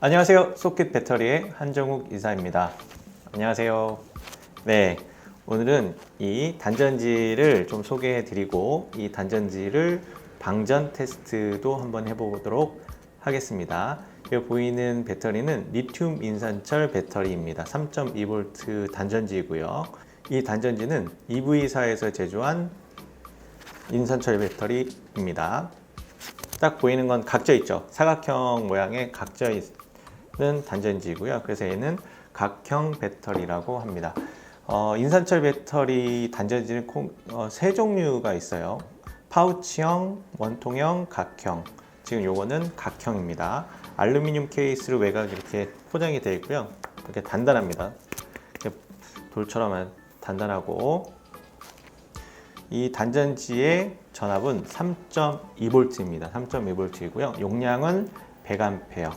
안녕하세요. 소켓 배터리의 한정욱 이사입니다. 안녕하세요. 네, 오늘은 이 단전지를 좀 소개해 드리고 이 단전지를 방전 테스트도 한번 해보도록 하겠습니다. 여기 보이는 배터리는 리튬 인산철 배터리입니다. 3.2V 단전지이고요. 이 단전지는 EV사에서 제조한 인산철 배터리입니다. 딱 보이는 건 각져 있죠. 사각형 모양의 각져 있는 단전지이고요. 그래서 얘는 각형 배터리라고 합니다. 인산철 배터리 단전지는 세 종류가 있어요. 파우치형, 원통형, 각형. 지금 요거는 각형입니다. 알루미늄 케이스로 외곽이 이렇게 포장이 되어 있고요. 이렇게 단단합니다. 이렇게 돌처럼 단단하고, 이 단전지의 전압은 3.2V입니다. 3.2V이고요. 용량은 100A,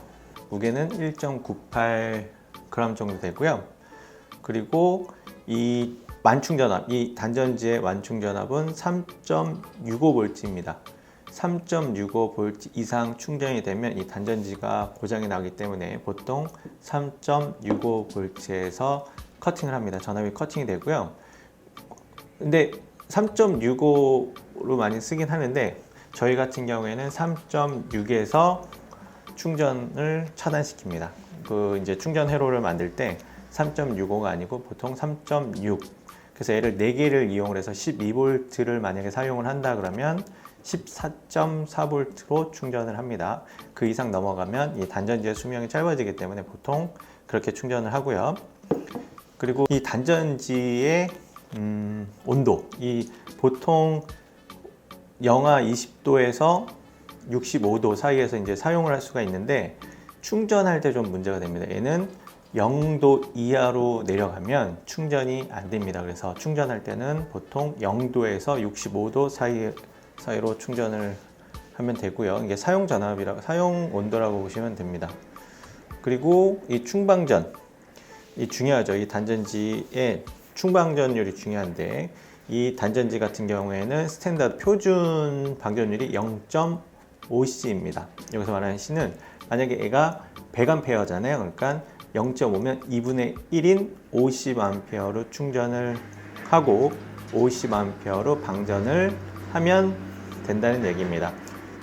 무게는 1.98g 정도 되고요. 그리고 이 완충전압, 이 단전지의 완충전압은 3.65V입니다. 3.65V 이상 충전이 되면 이 단전지가 고장이 나기 때문에 보통 3.65V에서 커팅을 합니다. 전압이 커팅이 되고요. 근데 3.65로 많이 쓰긴 하는데 저희 같은 경우에는 3.6에서 충전을 차단시킵니다. 이제 충전 회로를 만들 때 3.65가 아니고 보통 3.6. 그래서 얘를 4개를 이용을 해서 12V를 만약에 사용을 한다 그러면 14.4V로 충전을 합니다. 그 이상 넘어가면 이 단전지의 수명이 짧아지기 때문에 보통 그렇게 충전을 하고요. 그리고 이 단전지의 온도, 이 보통 영하 20도에서 65도 사이에서 이제 사용을 할 수가 있는데 충전할 때 좀 문제가 됩니다. 얘는 0도 이하로 내려가면 충전이 안 됩니다. 그래서 충전할 때는 보통 0도에서 65도 사이로 충전을 하면 되고요. 이게 사용 온도라고 보시면 됩니다. 그리고 이 충방전, 이 중요하죠. 이 단전지의 충방전율이 중요한데 이 단전지 같은 경우에는 스탠다드 표준 방전율이 0.5C입니다. 여기서 말하는 C는 만약에 얘가 100A잖아요. 그러니까 0.5면 2분의 1인 50A로 충전을 하고 50A로 방전을 하면 된다는 얘기입니다.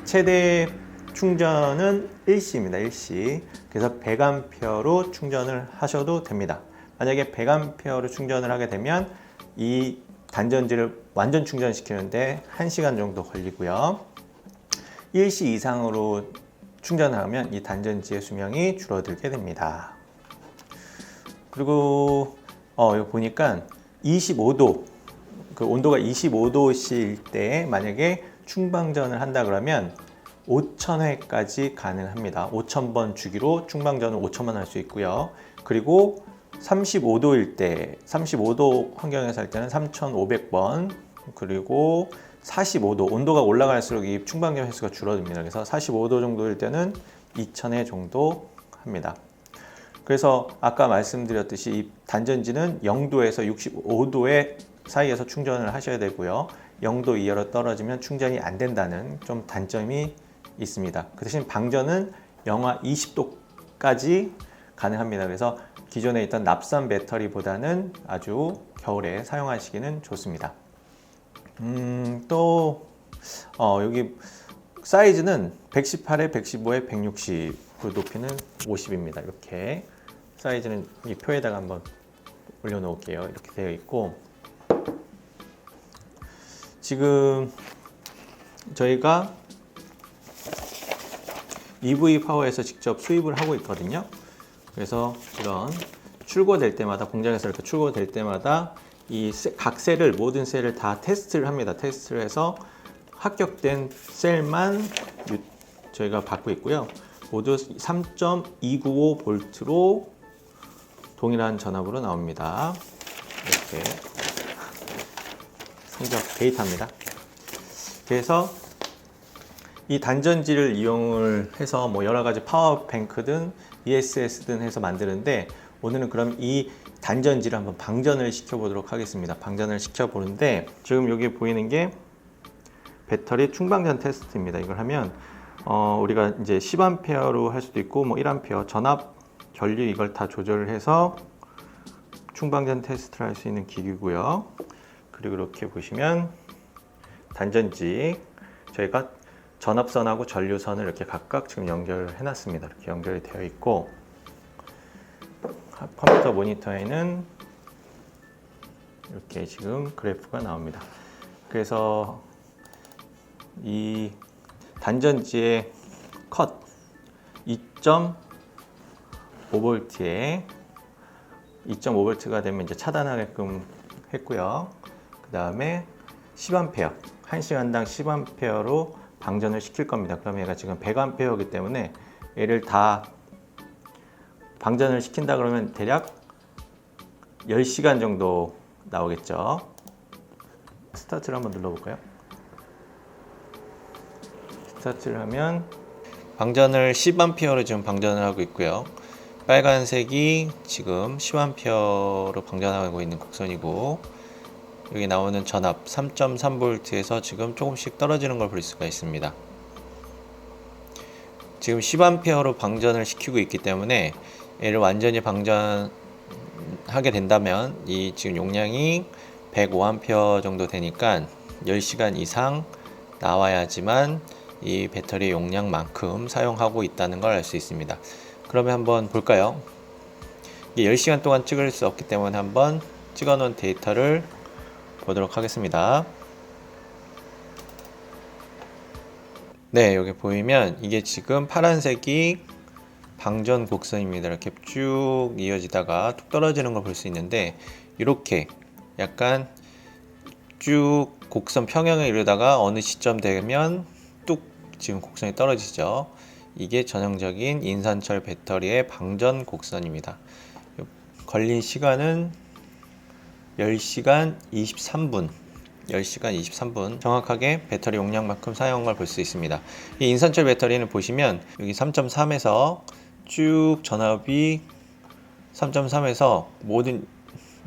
최대 충전은 1C입니다. 1C. 그래서 100A로 충전을 하셔도 됩니다. 만약에 100A로 충전을 하게 되면 이 단전지를 완전 충전시키는데 1시간 정도 걸리고요. 1C 이상으로 충전을 하면 이 단전지의 수명이 줄어들게 됩니다. 그리고 여기 보니까 25도, 그 온도가 25도씨일 때 만약에 충방전을 한다 그러면 5,000회까지 가능합니다. 5,000번 주기로 충방전을 5,000번 할 수 있고요. 그리고 35도일 때, 35도 환경에서 할 때는 3,500번, 그리고 45도, 온도가 올라갈수록 이 충방전 횟수가 줄어듭니다. 그래서 45도 정도일 때는 2,000회 정도 합니다. 그래서 아까 말씀드렸듯이 이 단전지는 0도에서 65도의 사이에서 충전을 하셔야 되고요. 0도 이하로 떨어지면 충전이 안 된다는 좀 단점이 있습니다. 그 대신 방전은 영하 20도까지 가능합니다. 그래서 기존에 있던 납산 배터리보다는 아주 겨울에 사용하시기는 좋습니다. 또 여기 사이즈는 118에 115에 160, 그 높이는 50입니다. 이렇게 사이즈는 이 표에다가 한번 올려놓을게요. 이렇게 되어 있고, 지금 저희가 EV 파워에서 직접 수입을 하고 있거든요. 그래서 이런 출고될 때마다, 공장에서 이렇게 출고될 때마다 이 각 셀을, 모든 셀을 다 테스트를 합니다. 테스트를 해서 합격된 셀만 저희가 받고 있고요. 모두 3.295V로 동일한 전압으로 나옵니다. 이렇게 성적 데이터입니다. 그래서 이 단전지를 이용을 해서 뭐 여러 가지 파워뱅크든 ESS든 해서 만드는데, 오늘은 그럼 이 단전지를 한번 방전을 시켜 보도록 하겠습니다. 방전을 시켜 보는데, 지금 여기 보이는 게 배터리 충방전 테스트입니다. 이걸 하면 우리가 이제 10A로 할 수도 있고 뭐 1A 전압, 전류 이걸 다 조절을 해서 충방전 테스트를 할 수 있는 기기고요. 그리고 이렇게 보시면 단전지 저희가 전압선하고 전류선을 이렇게 각각 지금 연결을 해놨습니다. 이렇게 연결이 되어 있고 컴퓨터 모니터에는 이렇게 지금 그래프가 나옵니다. 그래서 이 단전지의 컷 2.5V에 2.5V가 되면 이제 차단하게끔 했고요. 그 다음에 10A, 1시간당 10A로 방전을 시킬 겁니다. 그러면 얘가 지금 100A이기 때문에 얘를 다 방전을 시킨다 그러면 대략 10시간 정도 나오겠죠. 스타트를 한번 눌러볼까요? 스타트를 하면 방전을 10A로 지금 방전을 하고 있고요. 빨간색이 지금 10A로 방전하고 있는 곡선이고 여기 나오는 전압 3.3V에서 지금 조금씩 떨어지는 걸 볼 수가 있습니다. 지금 10A로 방전을 시키고 있기 때문에 얘를 완전히 방전하게 된다면 이 지금 용량이 105A 정도 되니까 10시간 이상 나와야지만 이 배터리 용량만큼 사용하고 있다는 걸 알 수 있습니다. 그러면 한번 볼까요? 이게 10시간 동안 찍을 수 없기 때문에 한번 찍어 놓은 데이터를 보도록 하겠습니다. 네, 여기 보이면 이게 지금 파란색이 방전 곡선입니다. 이렇게 쭉 이어지다가 뚝 떨어지는 걸 볼 수 있는데 이렇게 약간 쭉 곡선 평형에 이르다가 어느 시점 되면 뚝 지금 곡선이 떨어지죠. 이게 전형적인 인산철 배터리의 방전 곡선입니다. 걸린 시간은 10시간 23분 10시간 23분 정확하게 배터리 용량만큼 사용한 걸 볼 수 있습니다. 이 인산철 배터리는 보시면 여기 3.3에서 쭉 전압이 3.3에서 모든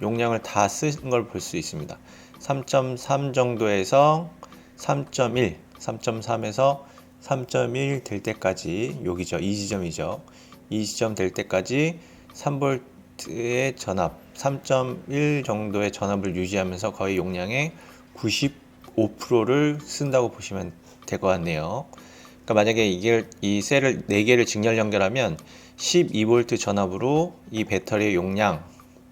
용량을 다 쓴 걸 볼 수 있습니다. 3.3 정도에서 3.1, 3.3에서 3.1 될 때까지 여기죠. 이 지점이죠. 이 지점 될 때까지 3V의 전압 3.1 정도의 전압을 유지하면서 거의 용량의 95%를 쓴다고 보시면 될 것 같네요. 그러니까 만약에 이 셀을 4개를 직렬 연결하면 12V 전압으로 이 배터리의 용량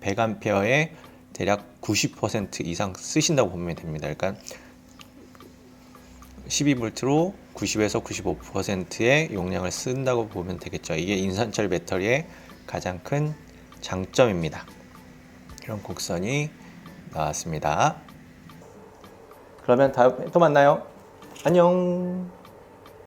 100A의 대략 90% 이상 쓰신다고 보면 됩니다. 그러니까 12V로 90에서 95%의 용량을 쓴다고 보면 되겠죠. 이게 인산철 배터리의 가장 큰 장점입니다. 이런 곡선이 나왔습니다. 그러면 다음에 또 만나요. 안녕.